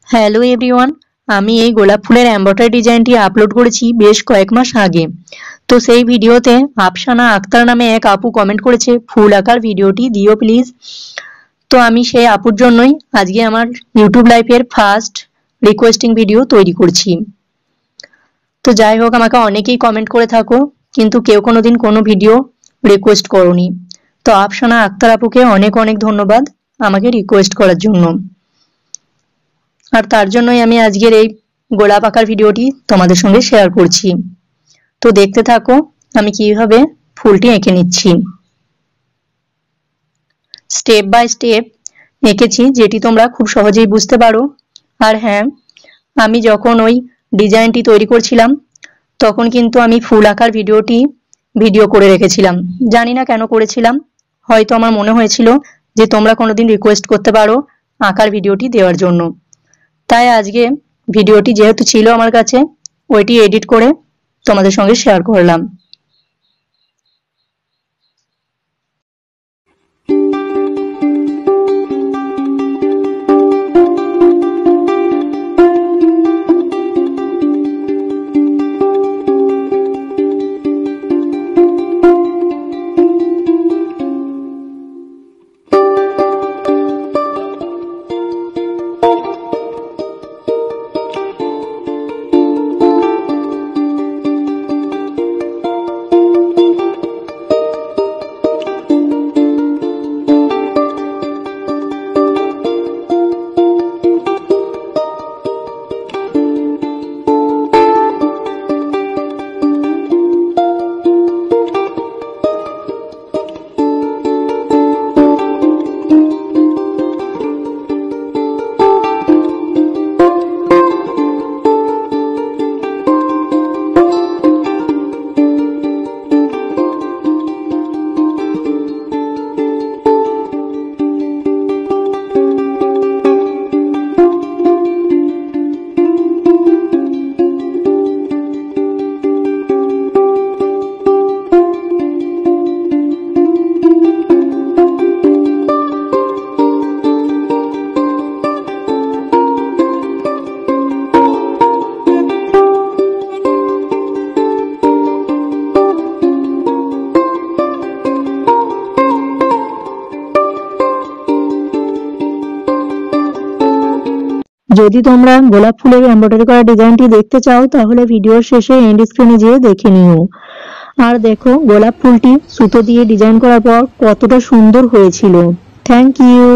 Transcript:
Hello everyone, আমি এই গোলাপ ফুলের এমব্রয়ডারি ডিজাইনটি আপলোড করেছি বেশ কয়েক মাস আগে। তো সেই ভিডিওতে আফসানা আক্তার নামে এক আপু কমেন্ট করেছে ফুল আঁকার ভিডিওটি দিও প্লিজ। তো আমি সেই আপুর জন্যই আজকে আমার ইউটিউব লাইভের ফার্স্ট রিকোয়েস্টিং ভিডিও তৈরি করছি। তো যাই হোক, আমাকে অনেকেই কমেন্ট করে থাকো, কিন্তু কেউ কোনোদিন কোনো ভিডিও রিকোয়েস্ট করোনি। তো আফসানা আক্তার আপুকে অনেক অনেক ধন্যবাদ আমাকে রিকোয়েস্ট করার জন্য। আর তার জন্যই আমি আজকের এই গোলাপ আঁকার ভিডিওটি তোমাদের সঙ্গে শেয়ার করছি। তো দেখতে থাকো আমি কিভাবে ফুলটি এঁকে নিচ্ছি। স্টেপ বাই স্টেপ এঁকেছি, যেটি তোমরা খুব সহজেই বুঝতে পারো। আর হ্যাঁ, আমি যখন ওই ডিজাইনটি তৈরি করছিলাম তখন কিন্তু আমি ফুল আঁকার ভিডিও করে রেখেছিলাম। জানি না কেন করেছিলাম, হয়তো আমার মনে হয়েছিল যে তোমরা কোনোদিন রিকোয়েস্ট করতে পারো আঁকার ভিডিওটি দেওয়ার জন্য। তাই আজকে ভিডিওটি যেহেতু ছিল আমার কাছে, ওইটি এডিট করে তোমাদের সঙ্গে শেয়ার করলাম। যদি তোমরা গোলাপ ফুলের এমব্রয়ডারি করা ডিজাইনটি দেখতে চাও তাহলে ভিডিওর শেষে এন্ড স্ক্রিনে যেয়ে দেখে নিও। আর দেখো গোলাপ ফুলটি সুতো দিয়ে ডিজাইন করার পর কতটা সুন্দর হয়েছিল। Thank you.